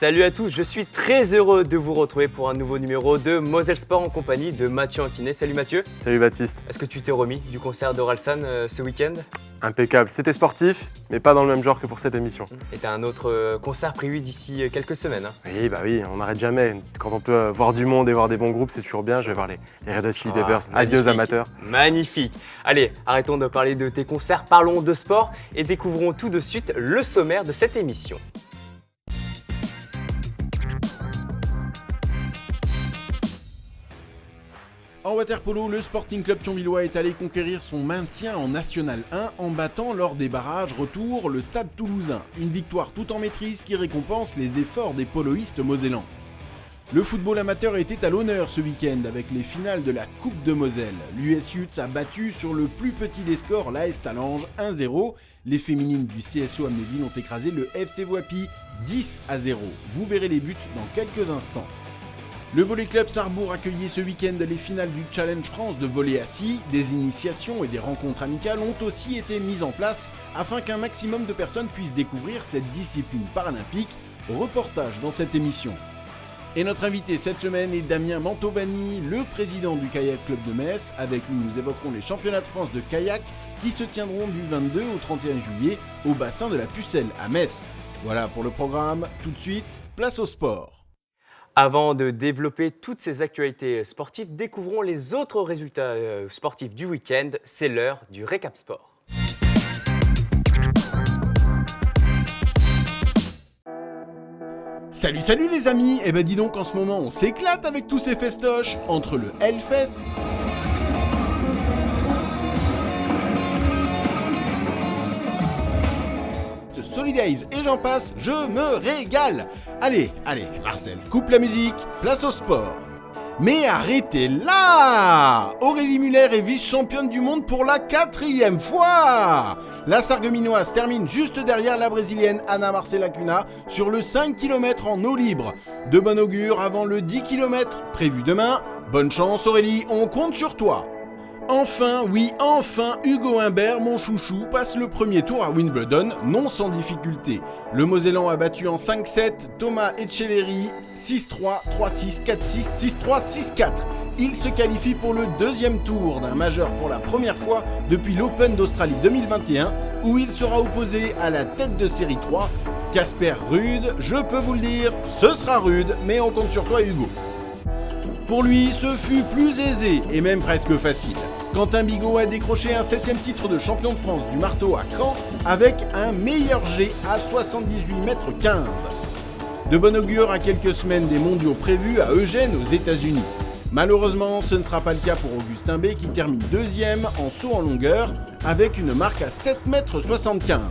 Salut à tous, je suis très heureux de vous retrouver pour un nouveau numéro de Moselle Sport en compagnie de Mathieu Anquinet. Salut Mathieu. Salut Baptiste. Est-ce que tu t'es remis du concert d'Orelsan ce week-end? Impeccable, c'était sportif, mais pas dans le même genre que pour cette émission. Et t'as un autre concert prévu d'ici quelques semaines. Oui, on n'arrête jamais. Quand on peut voir du monde et voir des bons groupes, c'est toujours bien. Je vais voir les Red Hot Chili Peppers. Adieu aux amateurs. Magnifique. Allez, arrêtons de parler de tes concerts, parlons de sport et découvrons tout de suite le sommaire de cette émission. En waterpolo, le Sporting Club Thionvillois est allé conquérir son maintien en National 1 en battant lors des barrages retour le Stade Toulousain. Une victoire tout en maîtrise qui récompense les efforts des poloistes mosellans. Le football amateur était à l'honneur ce week-end avec les finales de la Coupe de Moselle. L'US Utes a battu sur le plus petit des scores l'AS Talange 1-0. Les féminines du CSO Amnéville ont écrasé le FC Voipy 10-0. Vous verrez les buts dans quelques instants. Le Volley Club Sarrebourg accueillait ce week-end les finales du Challenge France de volley assis. Des initiations et des rencontres amicales ont aussi été mises en place afin qu'un maximum de personnes puissent découvrir cette discipline paralympique. Reportage dans cette émission. Et notre invité cette semaine est Damien Mantovani, le président du Kayak Club de Metz. Avec lui, nous évoquerons les championnats de France de kayak qui se tiendront du 22 au 31 juillet au bassin de la Pucelle à Metz. Voilà pour le programme. Tout de suite, place au sport. Avant de développer toutes ces actualités sportives, découvrons les autres résultats sportifs du week-end. C'est l'heure du récap sport. Salut les amis. Eh ben dis donc, en ce moment on s'éclate avec tous ces festoches. Entre le Hellfest, Solidays et j'en passe, je me régale. Allez, Marcel, coupe la musique, place au sport. Mais arrêtez là! Aurélie Muller est vice-championne du monde pour la 4e fois! La Sarregueminoise termine juste derrière la Brésilienne Ana Marcela Cunha sur le 5 km en eau libre. De bon augure avant le 10 km prévu demain. Bonne chance Aurélie, on compte sur toi! Enfin, Hugo Humbert, mon chouchou, passe le premier tour à Wimbledon, non sans difficulté. Le Mosellan a battu en 5-7 Thomas Etcheverry, 6-3, 3-6, 4-6, 6-3, 6-4. Il se qualifie pour le deuxième tour d'un majeur pour la première fois depuis l'Open d'Australie 2021, où il sera opposé à la tête de série 3, Casper Ruud. Je peux vous le dire, ce sera rude, mais on compte sur toi Hugo. Pour lui, ce fut plus aisé et même presque facile. Quentin Bigot a décroché un 7e titre de champion de France du marteau à Caen avec un meilleur jet à 78,15 m. De bon augure à quelques semaines des mondiaux prévus à Eugène aux États-Unis. Malheureusement, ce ne sera pas le cas pour Augustin B qui termine 2e en saut en longueur avec une marque à 7,75 m.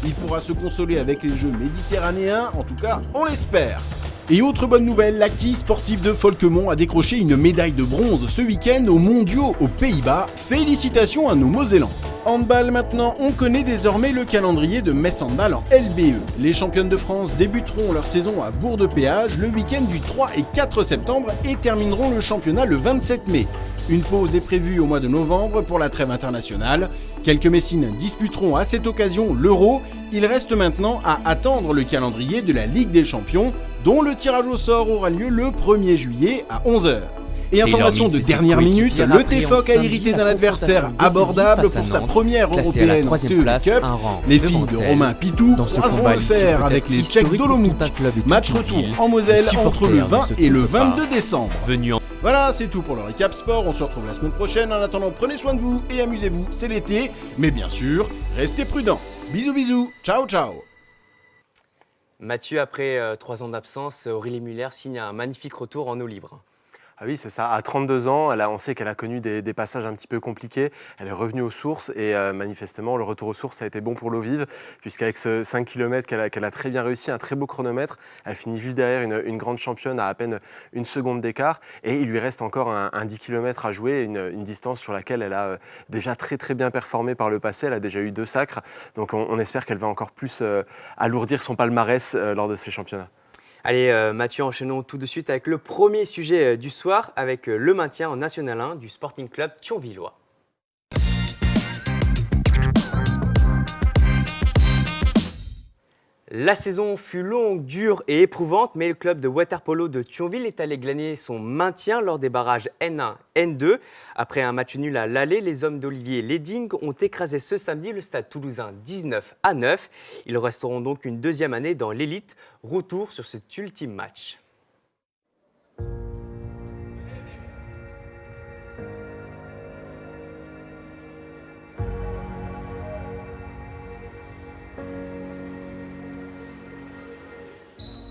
Il pourra se consoler avec les Jeux méditerranéens, en tout cas on l'espère. Et autre bonne nouvelle, la quille sportive de Folkemont a décroché une médaille de bronze ce week-end aux mondiaux aux Pays-Bas. Félicitations à nos Mosellans. Handball maintenant, on connaît désormais le calendrier de Metz Handball en LBE. Les championnes de France débuteront leur saison à Bourg-de-Péage le week-end du 3 et 4 septembre et termineront le championnat le 27 mai. Une pause est prévue au mois de novembre pour la trêve internationale. Quelques Messines disputeront à cette occasion l'Euro. Il reste maintenant à attendre le calendrier de la Ligue des Champions, dont le tirage au sort aura lieu le 1er juillet à 11h. Et information de dernière minute, le TFOC a hérité d'un adversaire abordable pour sa première européenne en CE Cup. Les filles de Romain Pitou croiseront le fer avec les Tchèques d'Olomouc. Match retour en Moselle entre le 20 et le 22 décembre. Voilà, c'est tout pour le récap sport. On se retrouve la semaine prochaine. En attendant, prenez soin de vous et amusez-vous. C'est l'été. Mais bien sûr, restez prudents. Bisous. Ciao. Mathieu, après 3 ans d'absence, Aurélie Muller signe un magnifique retour en eau libre. Ah oui, c'est ça. À 32 ans, on sait qu'elle a connu des passages un petit peu compliqués. Elle est revenue aux sources et manifestement, le retour aux sources a été bon pour l'eau vive, puisqu'avec ce 5 km qu'elle a très bien réussi, un très beau chronomètre, elle finit juste derrière une grande championne à peine 1 seconde d'écart. Et il lui reste encore un 10 km à jouer, une distance sur laquelle elle a déjà très très bien performé par le passé. Elle a déjà eu 2 sacres. Donc on espère qu'elle va encore plus alourdir son palmarès lors de ces championnats. Allez Mathieu, enchaînons tout de suite avec le premier sujet du soir, avec le maintien en National 1 du Sporting Club Thionvillois. La saison fut longue, dure et éprouvante, mais le club de water-polo de Thionville est allé glaner son maintien lors des barrages N1, N2. Après un match nul à l'aller, les hommes d'Olivier Leding ont écrasé ce samedi le stade toulousain 19-9. Ils resteront donc une deuxième année dans l'élite. Retour sur cet ultime match.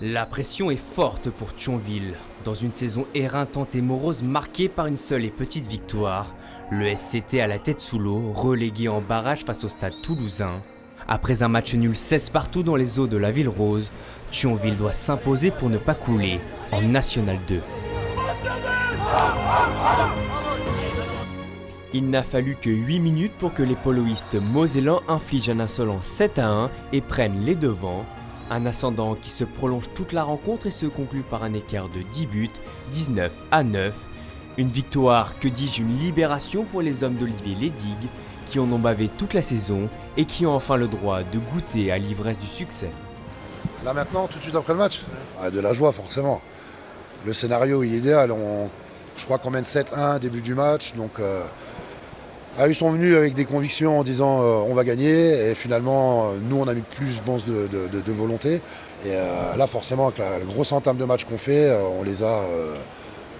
La pression est forte pour Thionville. Dans une saison éreintante et morose marquée par une seule et petite victoire, le SCT à la tête sous l'eau, relégué en barrage face au stade toulousain. Après un match nul 16 partout dans les eaux de la Ville Rose, Thionville doit s'imposer pour ne pas couler en National 2. Il n'a fallu que 8 minutes pour que les poloistes mosellans infligent un insolent 7-1 et prennent les devants. Un ascendant qui se prolonge toute la rencontre et se conclut par un écart de 10 buts, 19-9. Une victoire, que dis-je, une libération pour les hommes d'Olivier Leding, qui en ont bavé toute la saison et qui ont enfin le droit de goûter à l'ivresse du succès. Là maintenant, tout de suite après le match, de la joie forcément. Le scénario est idéal. Je crois qu'on mène 7-1 début du match. Donc, ils sont venus avec des convictions en disant on va gagner. Et finalement, nous, on a mis plus, je pense, de volonté. Et là, forcément, avec la grosse entame de match qu'on fait, on les a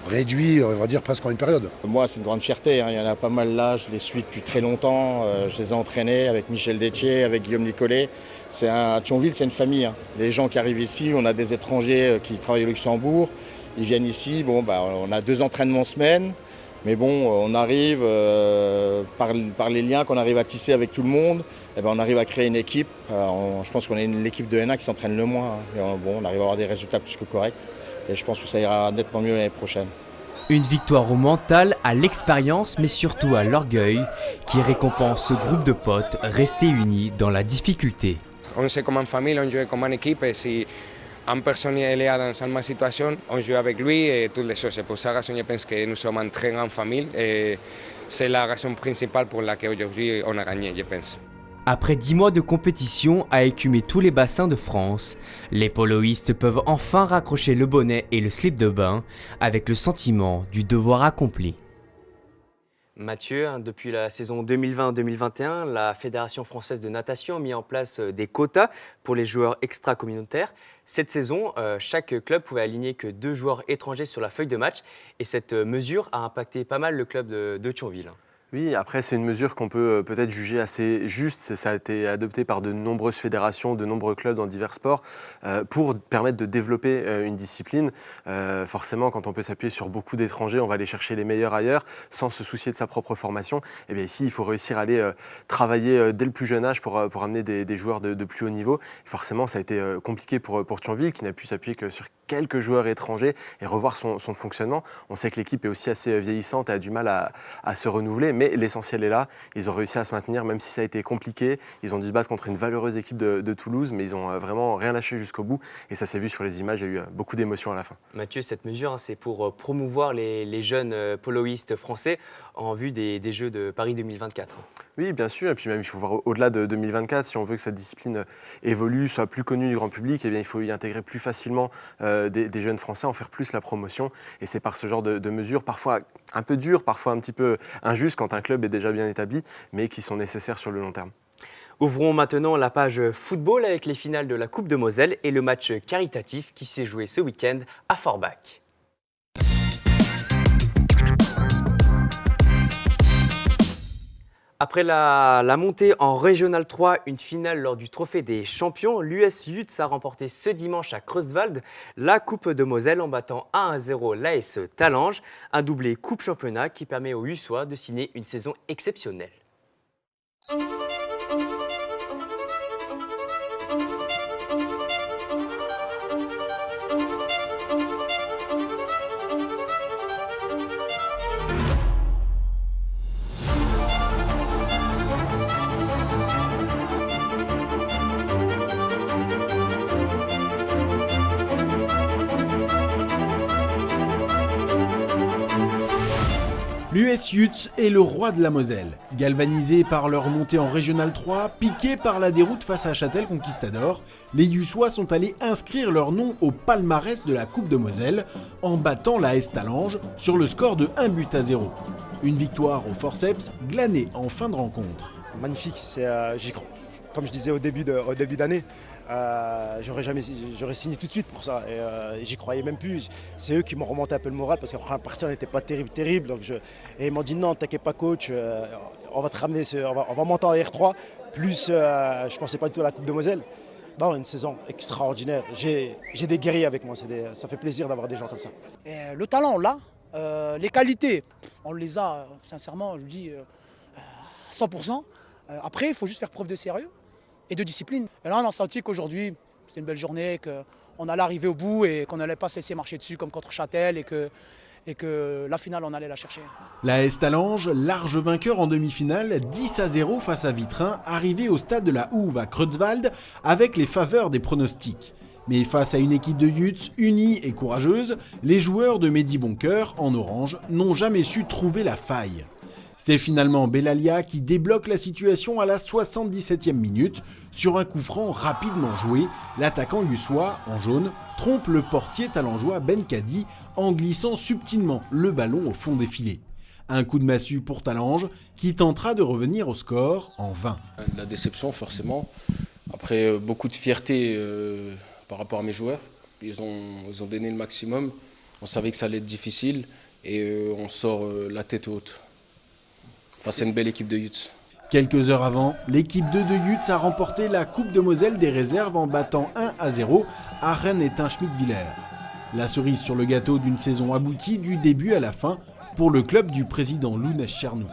réduits, on va dire, presque en une période. Moi, c'est une grande fierté. Il y en a pas mal là. Je les suis depuis très longtemps. Je les ai entraînés avec Michel Détier, avec Guillaume Nicolet. Thionville, c'est une famille. Les gens qui arrivent ici, on a des étrangers qui travaillent au Luxembourg. Ils viennent ici. On a 2 entraînements semaine. Mais on arrive, par les liens qu'on arrive à tisser avec tout le monde, on arrive à créer une équipe. Je pense qu'on est l'équipe de N1 qui s'entraîne le moins. On arrive à avoir des résultats plus que corrects. Et je pense que ça ira nettement mieux l'année prochaine. Une victoire au mental, à l'expérience, mais surtout à l'orgueil, qui récompense ce groupe de potes restés unis dans la difficulté. On sait comme une famille, on joue comme une équipe. Et si une personne est dans la même situation, on joue avec lui et toutes les choses. C'est pour cette raison que je pense que nous sommes une très grande famille. Et c'est la raison principale pour laquelle aujourd'hui on a gagné, je pense. Après 10 mois de compétition à écumer tous les bassins de France, les poloistes peuvent enfin raccrocher le bonnet et le slip de bain avec le sentiment du devoir accompli. Mathieu, depuis la saison 2020-2021, la Fédération française de natation a mis en place des quotas pour les joueurs extra-communautaires. Cette saison, chaque club pouvait aligner que 2 joueurs étrangers sur la feuille de match et cette mesure a impacté pas mal le club de Thionville. Oui, après, c'est une mesure qu'on peut peut-être juger assez juste. Ça a été adopté par de nombreuses fédérations, de nombreux clubs dans divers sports pour permettre de développer une discipline. Forcément, quand on peut s'appuyer sur beaucoup d'étrangers, on va aller chercher les meilleurs ailleurs sans se soucier de sa propre formation. Et bien ici, il faut réussir à aller travailler dès le plus jeune âge pour amener des joueurs de plus haut niveau. Et forcément, ça a été compliqué pour Thionville, qui n'a pu s'appuyer que sur quelques joueurs étrangers et revoir son fonctionnement. On sait que l'équipe est aussi assez vieillissante et a du mal à se renouveler, mais l'essentiel est là. Ils ont réussi à se maintenir, même si ça a été compliqué. Ils ont dû se battre contre une valeureuse équipe de Toulouse, mais ils ont vraiment rien lâché jusqu'au bout. Et ça s'est vu sur les images, il y a eu beaucoup d'émotions à la fin. Mathieu, cette mesure, c'est pour promouvoir les jeunes poloistes français en vue des Jeux de Paris 2024. Oui, bien sûr. Et puis même, il faut voir au-delà de 2024. Si on veut que cette discipline évolue, soit plus connue du grand public, eh bien, il faut y intégrer plus facilement des jeunes Français, en faire plus la promotion. Et c'est par ce genre de mesures, parfois un peu dures, parfois un petit peu injustes quand un club est déjà bien établi, mais qui sont nécessaires sur le long terme. Ouvrons maintenant la page football avec les finales de la Coupe de Moselle et le match caritatif qui s'est joué ce week-end à Forbach. Après la montée en Régional 3, une finale lors du Trophée des Champions, l'US Lutz a remporté ce dimanche à Creuswald la Coupe de Moselle en battant 1-0 l'AS Talange, un doublé Coupe Championnat qui permet aux Huçois de signer une saison exceptionnelle. L'US Utes est le roi de la Moselle. Galvanisés par leur montée en Régional 3, piqués par la déroute face à Châtel Conquistador, les Ussois sont allés inscrire leur nom au palmarès de la Coupe de Moselle en battant la Estalange sur le score de 1-0. Une victoire au forceps glanée en fin de rencontre. Magnifique, j'y crois. Comme je disais au début d'année, j'aurais signé tout de suite pour ça. Et j'y croyais même plus. C'est eux qui m'ont remonté un peu le moral parce qu'après la partie on n'était pas terrible. Donc et ils m'ont dit non, t'inquiète pas coach, on va te ramener, on va monter en R3. Plus, je pensais pas du tout à la Coupe de Moselle. Non, une saison extraordinaire. J'ai des guerriers avec moi. Ça fait plaisir d'avoir des gens comme ça. Et le talent, là, les qualités, on les a, sincèrement, je vous dis, à 100%. Après, il faut juste faire preuve de sérieux et de discipline. Et là, on a senti qu'aujourd'hui, c'est une belle journée, qu'on allait arriver au bout et qu'on n'allait pas se laisser marcher dessus comme contre Châtel et que la finale, on allait la chercher. La Estalange, large vainqueur en demi-finale, 10-0 face à Vitrin, arrivé au stade de la Houve à Creutzwald avec les faveurs des pronostics. Mais face à une équipe de Utes unie et courageuse, les joueurs de Mehdi Boncoeur, en orange, n'ont jamais su trouver la faille. C'est finalement Bellalia qui débloque la situation à la 77e minute. Sur un coup franc rapidement joué, l'attaquant ussois, en jaune, trompe le portier talengeois Ben Kadi en glissant subtilement le ballon au fond des filets. Un coup de massue pour Talange qui tentera de revenir au score en vain. De la déception forcément. Après beaucoup de fierté par rapport à mes joueurs. Ils ont donné le maximum. On savait que ça allait être difficile et on sort la tête haute. Enfin, c'est une belle équipe de Utes. Quelques heures avant, l'équipe 2 de Utes a remporté la Coupe de Moselle des réserves en battant 1-0 à Rennes et Schmidt-Villers. La cerise sur le gâteau d'une saison aboutie du début à la fin pour le club du président Lounès Chernou.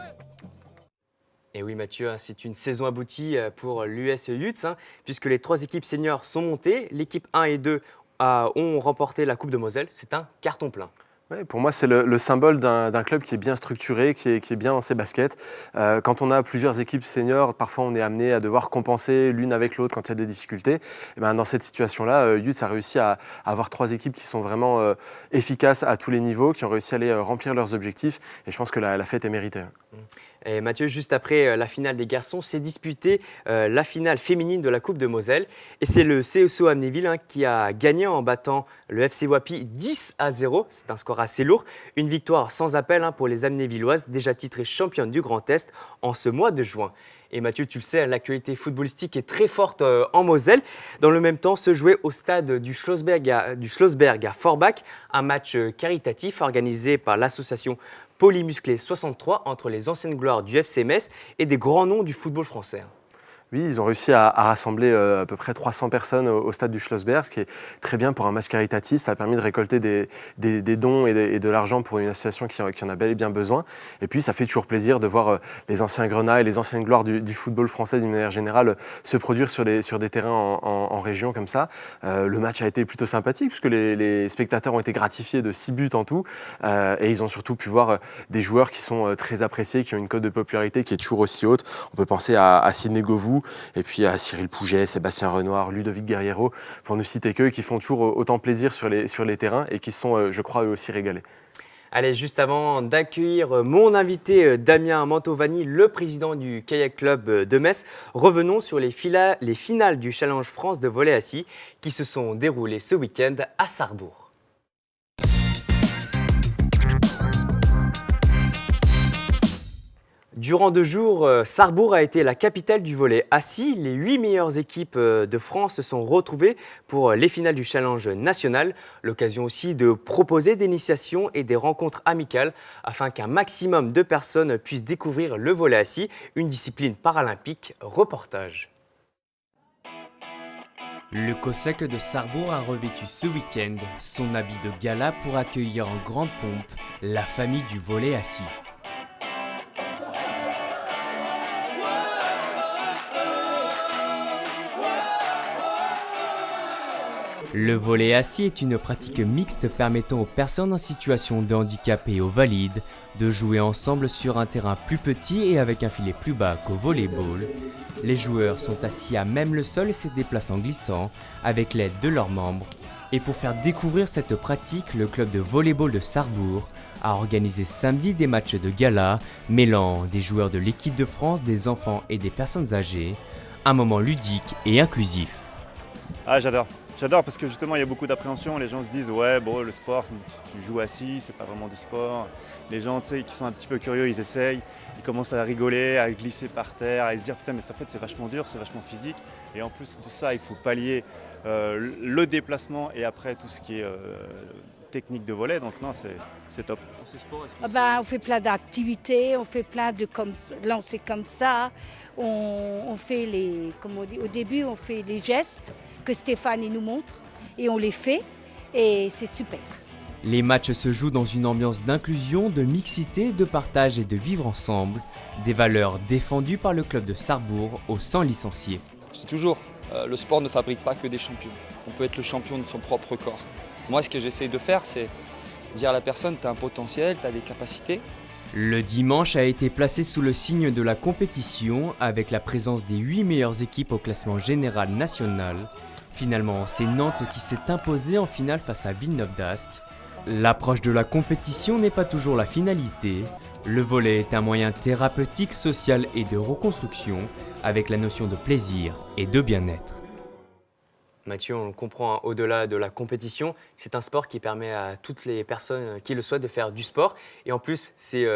Et oui Mathieu, c'est une saison aboutie pour l'US Utes, puisque les 3 équipes seniors sont montées. L'équipe 1 et 2 ont remporté la Coupe de Moselle. C'est un carton plein. Ouais, pour moi, c'est le symbole d'un club qui est bien structuré, qui est bien dans ses baskets. Quand on a plusieurs équipes seniors, parfois on est amené à devoir compenser l'une avec l'autre quand il y a des difficultés. Et ben, dans cette situation-là, Utes a réussi à avoir 3 équipes qui sont vraiment efficaces à tous les niveaux, qui ont réussi à aller remplir leurs objectifs. Et je pense que la fête est méritée. Et Mathieu, juste après la finale des garçons, s'est disputée la finale féminine de la Coupe de Moselle. Et c'est le CSO Amnéville qui a gagné en battant le FC Wapi 10-0. C'est un score assez lourd. Une victoire sans appel pour les Amnévilloises, déjà titrées championnes du Grand Est en ce mois de juin. Et Mathieu, tu le sais, l'actualité footballistique est très forte en Moselle. Dans le même temps, se jouait au stade du Schlossberg à Forbach un match caritatif organisé par l'association Polymusclé 63 entre les anciennes gloires du FC Metz et des grands noms du football français. Oui, ils ont réussi à rassembler à peu près 300 personnes au stade du Schlossberg, ce qui est très bien pour un match caritatif. Ça a permis de récolter des dons et de l'argent pour une association qui en a bel et bien besoin. Et puis, ça fait toujours plaisir de voir les anciens grenats et les anciennes gloires du football français d'une manière générale se produire sur des terrains en région comme ça. Le match a été plutôt sympathique puisque les spectateurs ont été gratifiés de 6 buts en tout. Et ils ont surtout pu voir des joueurs qui sont très appréciés, qui ont une cote de popularité qui est toujours aussi haute. On peut penser à Sidney Govou, et puis à Cyril Pouget, Sébastien Renoir, Ludovic Guerriero, pour ne citer qu'eux, qui font toujours autant plaisir sur les terrains et qui sont, je crois, eux aussi régalés. Allez, juste avant d'accueillir mon invité Damien Mantovani, le président du Kayak Club de Metz, revenons sur les finales du Challenge France de volley assis qui se sont déroulées ce week-end à Sarrebourg. Durant 2 jours, Sarrebourg a été la capitale du volley assis. Les 8 meilleures équipes de France se sont retrouvées pour les finales du Challenge national. L'occasion aussi de proposer des initiations et des rencontres amicales afin qu'un maximum de personnes puissent découvrir le volley assis, une discipline paralympique. Reportage. Le COSEC de Sarrebourg a revêtu ce week-end son habit de gala pour accueillir en grande pompe la famille du volley assis. Le volley assis est une pratique mixte permettant aux personnes en situation de handicap et aux valides de jouer ensemble sur un terrain plus petit et avec un filet plus bas qu'au volleyball. Les joueurs sont assis à même le sol et se déplacent en glissant avec l'aide de leurs membres Et pour faire découvrir cette pratique, le club de volleyball de Sarrebourg a organisé samedi des matchs de gala mêlant des joueurs de l'équipe de France, des enfants et des personnes âgées. Un moment ludique et inclusif. Ah, j'adore. J'adore parce que justement il y a beaucoup d'appréhension, les gens se disent ouais bon le sport tu joues assis, c'est pas vraiment du sport. Les gens tu sais qui sont un petit peu curieux, ils essayent, ils commencent à rigoler, à glisser par terre, à se dire putain mais en fait c'est vachement dur, c'est vachement physique. Et en plus de ça il faut pallier le déplacement et après tout ce qui est technique de volley, donc non c'est top. On fait plein d'activités, on fait plein de lancer comme ça, on fait les, comme on dit, au début on fait les gestes que Stéphane nous montre et on les fait et c'est super. Les matchs se jouent dans une ambiance d'inclusion, de mixité, de partage et de vivre ensemble, des valeurs défendues par le club de Sarrebourg aux 100 licenciés. Je dis toujours, le sport ne fabrique pas que des champions, on peut être le champion de son propre corps. Moi ce que j'essaye de faire c'est dire à la personne tu as un potentiel, tu as des capacités. Le dimanche a été placé sous le signe de la compétition avec la présence des 8 meilleures équipes au classement général national. Finalement, c'est Nantes qui s'est imposée en finale face à Villeneuve d'Ascq. L'approche de la compétition n'est pas toujours la finalité. Le volley est un moyen thérapeutique, social et de reconstruction, avec la notion de plaisir et de bien-être. Mathieu, on le comprend, hein, au-delà de la compétition, c'est un sport qui permet à toutes les personnes qui le souhaitent de faire du sport. Et en plus, ces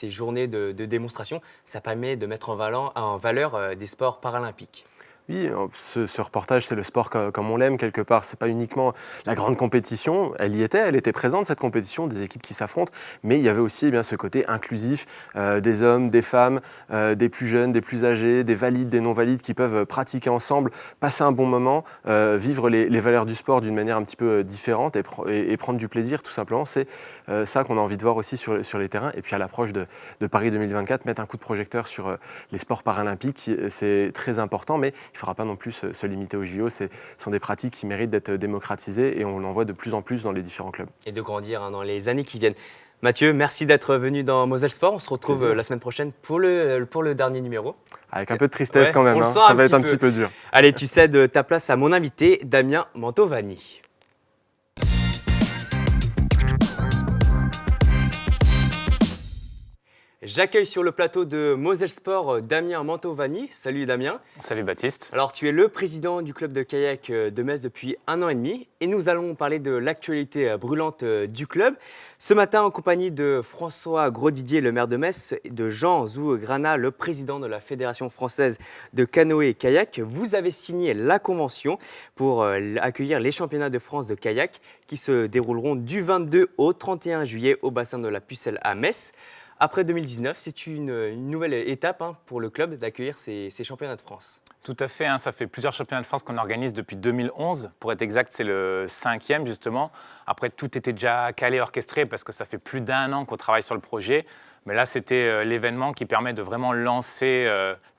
journées de démonstration, ça permet de mettre en valeur des sports paralympiques. Oui, ce reportage, c'est le sport comme on l'aime quelque part. C'est pas uniquement la grande compétition, elle y était, elle était présente cette compétition, des équipes qui s'affrontent, mais il y avait aussi ce côté inclusif des hommes, des femmes, des plus jeunes, des plus âgés, des valides, des non-valides qui peuvent pratiquer ensemble, passer un bon moment, vivre les valeurs du sport d'une manière un petit peu différente et prendre du plaisir tout simplement. C'est ça qu'on a envie de voir aussi sur les terrains. Et puis à l'approche de Paris 2024, mettre un coup de projecteur sur les sports paralympiques, c'est très important, mais il ne faudra pas non plus se limiter aux JO. Ce sont des pratiques qui méritent d'être démocratisées et on en voit de plus en plus dans les différents clubs. Et de grandir dans les années qui viennent. Mathieu, merci d'être venu dans Moselle Sport. On se retrouve la semaine prochaine pour le dernier numéro. Avec un peu de tristesse quand même, ça va être un petit peu dur. Allez, tu cèdes ta place à mon invité, Damien Mantovani. J'accueille sur le plateau de Moselle Sport Damien Mantovani. Salut Damien. Salut Baptiste. Alors tu es le président du club de kayak de Metz depuis 1 an et demi et nous allons parler de l'actualité brûlante du club. Ce matin en compagnie de François Grosdidier, le maire de Metz, et de Jean Zougrana, le président de la Fédération française de canoë et kayak, vous avez signé la convention pour accueillir les championnats de France de kayak qui se dérouleront du 22 au 31 juillet au bassin de la Pucelle à Metz. Après 2019, c'est une nouvelle étape pour le club d'accueillir ces championnats de France. Tout à fait, ça fait plusieurs championnats de France qu'on organise depuis 2011. Pour être exact, c'est le 5e justement. Après, tout était déjà calé, orchestré parce que ça fait plus d'1 an qu'on travaille sur le projet. Mais là, c'était l'événement qui permet de vraiment lancer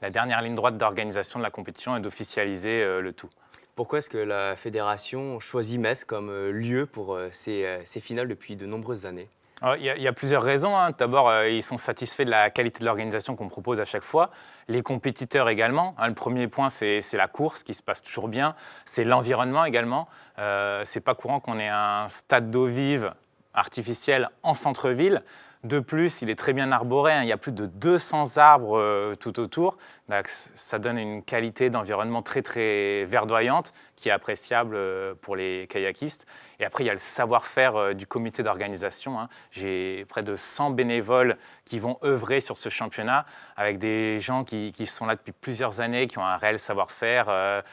la dernière ligne droite d'organisation de la compétition et d'officialiser le tout. Pourquoi est-ce que la fédération choisit Metz comme lieu pour ces finales depuis de nombreuses années ? Il y a plusieurs raisons. D'abord, ils sont satisfaits de la qualité de l'organisation qu'on propose à chaque fois. Les compétiteurs également. Le premier point, c'est la course qui se passe toujours bien. C'est l'environnement également. C'est pas courant qu'on ait un stade d'eau vive artificiel en centre-ville. De plus, il est très bien arboré. Il y a plus de 200 arbres tout autour. Donc, ça donne une qualité d'environnement très, très verdoyante qui est appréciable pour les kayakistes. Et après, il y a le savoir-faire du comité d'organisation. J'ai près de 100 bénévoles qui vont œuvrer sur ce championnat avec des gens qui sont là depuis plusieurs années, qui ont un réel savoir-faire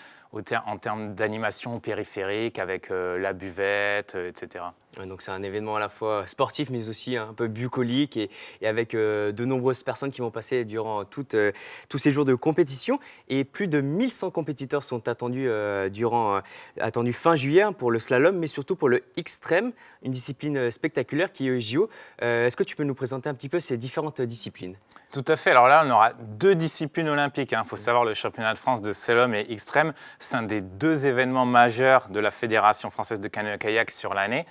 en termes d'animation périphérique avec la buvette, etc. Ouais, donc c'est un événement à la fois sportif mais aussi un peu bucolique et avec de nombreuses personnes qui vont passer durant tous ces jours de compétition. Et plus de 1100 compétiteurs sont attendus fin juillet pour le slalom mais surtout pour le X-Treme, une discipline spectaculaire qui est au JO. Est-ce que tu peux nous présenter un petit peu ces différentes disciplines ? Tout à fait. Alors là, on aura 2 disciplines olympiques. Il faut savoir, le championnat de France de slalom et X-Treme, c'est un des 2 événements majeurs de la Fédération française de canoë-kayak sur l'année.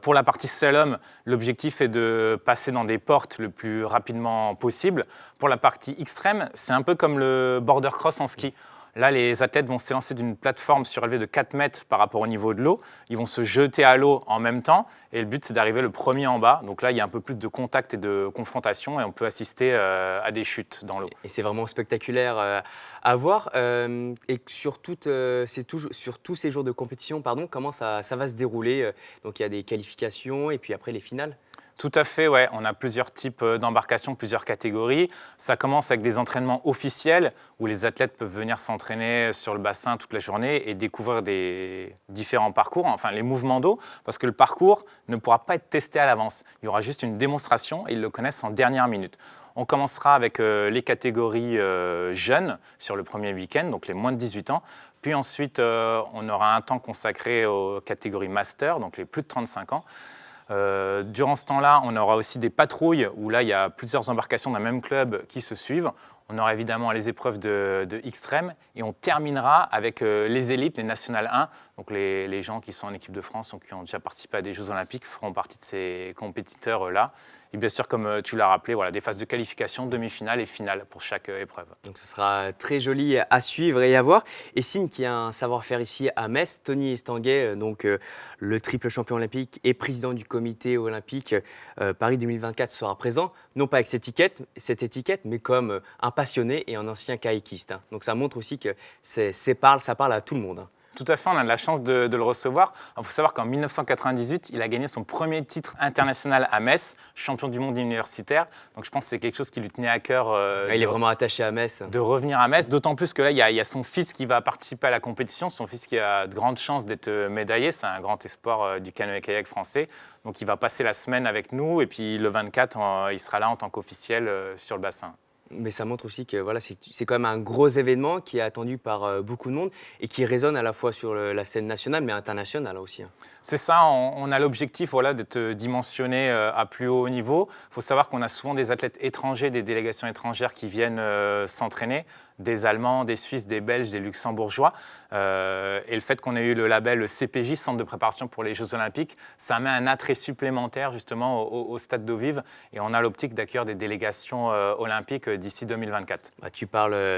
Pour la partie slalom, l'objectif est de passer dans des portes le plus rapidement possible. Pour la partie X-Treme, c'est un peu comme le border cross en ski. Là, les athlètes vont s'élancer d'une plateforme surélevée de 4 mètres par rapport au niveau de l'eau. Ils vont se jeter à l'eau en même temps et le but, c'est d'arriver le premier en bas. Donc là, il y a un peu plus de contact et de confrontation et on peut assister à des chutes dans l'eau. Et c'est vraiment spectaculaire à voir. Et sur tous ces jours de compétition, comment ça va se dérouler? Donc il y a des qualifications et puis après les finales. Tout à fait, ouais. On a plusieurs types d'embarcations, plusieurs catégories. Ça commence avec des entraînements officiels où les athlètes peuvent venir s'entraîner sur le bassin toute la journée et découvrir des différents parcours, enfin les mouvements d'eau, parce que le parcours ne pourra pas être testé à l'avance. Il y aura juste une démonstration et ils le connaissent en dernière minute. On commencera avec les catégories jeunes sur le premier week-end, donc les moins de 18 ans. Puis ensuite, on aura un temps consacré aux catégories master, donc les plus de 35 ans. Durant ce temps-là, on aura aussi des patrouilles où là, il y a plusieurs embarcations d'un même club qui se suivent. On aura évidemment les épreuves de Xtreme et on terminera avec les élites, les National 1. Donc les gens qui sont en équipe de France ou qui ont déjà participé à des Jeux Olympiques feront partie de ces compétiteurs-là. Et bien sûr, comme tu l'as rappelé, voilà, des phases de qualification, demi-finale et finale pour chaque épreuve. Donc ce sera très joli à suivre et à voir. Et signe qu'il y a un savoir-faire ici à Metz, Tony Estanguet, le triple champion olympique et président du comité olympique Paris 2024 sera présent, non pas avec cette étiquette, mais comme un passionné et un ancien kayakiste. Donc ça montre aussi que ça parle à tout le monde. Tout à fait, on a de la chance de le recevoir. Il faut savoir qu'en 1998, il a gagné son premier titre international à Metz, champion du monde universitaire. Donc je pense que c'est quelque chose qui lui tenait à cœur. Il est vraiment attaché à Metz. De revenir à Metz, d'autant plus que là, il y a son fils qui va participer à la compétition. Son fils qui a de grandes chances d'être médaillé. C'est un grand espoir du canoë-kayak français. Donc il va passer la semaine avec nous et puis le 24, il sera là en tant qu'officiel sur le bassin. Mais ça montre aussi que voilà, c'est quand même un gros événement qui est attendu par beaucoup de monde et qui résonne à la fois sur la scène nationale mais internationale aussi. C'est ça, on a l'objectif d'être dimensionné à plus haut niveau. Il faut savoir qu'on a souvent des athlètes étrangers, des délégations étrangères qui viennent s'entraîner. Des Allemands, des Suisses, des Belges, des Luxembourgeois. Et le fait qu'on ait eu le label CPJ, Centre de préparation pour les Jeux Olympiques, ça met un attrait supplémentaire justement au stade d'eau vive. Et on a l'optique d'accueillir des délégations olympiques d'ici 2024.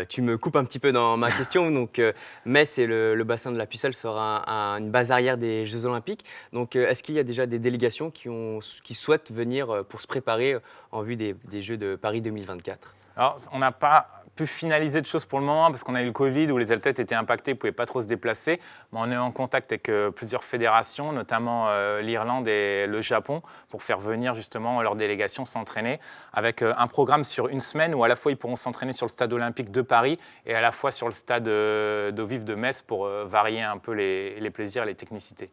Tu me coupes un petit peu dans ma question. Donc Metz et le bassin de la Pucelle sera une base arrière des Jeux Olympiques. Donc est-ce qu'il y a déjà des délégations qui souhaitent venir pour se préparer en vue des Jeux de Paris 2024 ? Alors, on n'a pas pu finaliser de choses pour le moment parce qu'on a eu le Covid où les athlètes étaient impactés, ne pouvaient pas trop se déplacer. Mais on est en contact avec plusieurs fédérations, notamment l'Irlande et le Japon, pour faire venir justement leurs délégations s'entraîner avec un programme sur une semaine où à la fois ils pourront s'entraîner sur le stade olympique de Paris et à la fois sur le stade d'eau vive de Metz pour varier un peu les plaisirs et les technicités.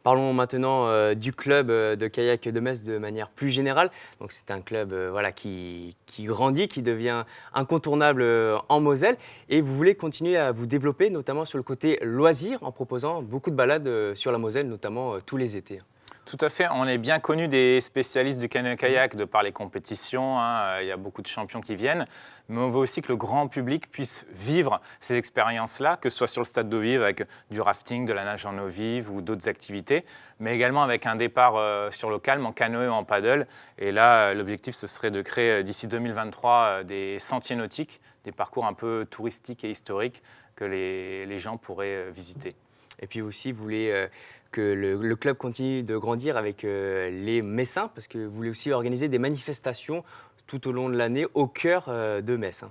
Parlons maintenant du club de kayak de Metz de manière plus générale. Donc c'est un club qui grandit, qui devient incontournable en Moselle. Et vous voulez continuer à vous développer, notamment sur le côté loisirs, en proposant beaucoup de balades sur la Moselle, notamment tous les étés. Tout à fait, on est bien connu des spécialistes du canoë-kayak de par les compétitions, il y a beaucoup de champions qui viennent, mais on veut aussi que le grand public puisse vivre ces expériences-là, que ce soit sur le stade d'eau vive avec du rafting, de la nage en eau vive ou d'autres activités, mais également avec un départ sur le calme en canoë ou en paddle. Et là, l'objectif, ce serait de créer d'ici 2023 des sentiers nautiques, des parcours un peu touristiques et historiques que les gens pourraient visiter. Et puis aussi, vous voulez que le club continue de grandir avec les Messins, parce que vous voulez aussi organiser des manifestations tout au long de l'année au cœur de Metz.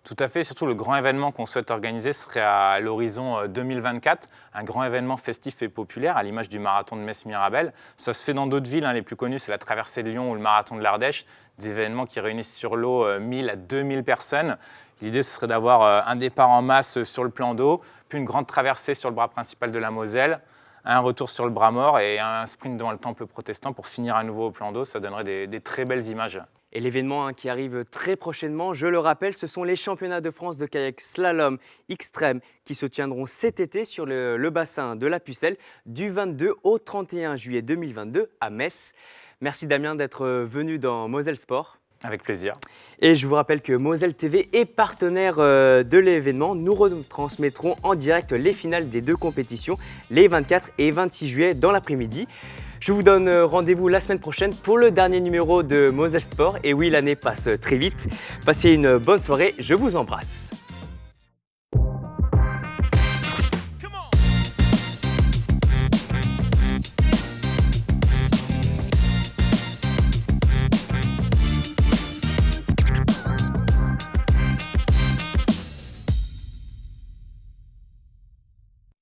Tout à fait, surtout le grand événement qu'on souhaite organiser serait à l'horizon 2024, un grand événement festif et populaire à l'image du marathon de Metz-Mirabel. Ça se fait dans d'autres villes, les plus connues, c'est la traversée de Lyon ou le marathon de l'Ardèche, des événements qui réunissent sur l'eau 1000 à 2000 personnes. L'idée, ce serait d'avoir un départ en masse sur le plan d'eau, puis une grande traversée sur le bras principal de la Moselle, un retour sur le bras mort et un sprint devant le temple protestant pour finir à nouveau au plan d'eau. Ça donnerait des très belles images. Et l'événement qui arrive très prochainement, je le rappelle, ce sont les championnats de France de kayak slalom Xtreme qui se tiendront cet été sur le bassin de la Pucelle du 22 au 31 juillet 2022 à Metz. Merci Damien d'être venu dans Moselle Sport. Avec plaisir. Et je vous rappelle que Moselle TV est partenaire de l'événement. Nous retransmettrons en direct les finales des deux compétitions les 24 et 26 juillet dans l'après-midi. Je vous donne rendez-vous la semaine prochaine pour le dernier numéro de Moselle Sport. Et oui, l'année passe très vite. Passez une bonne soirée, je vous embrasse.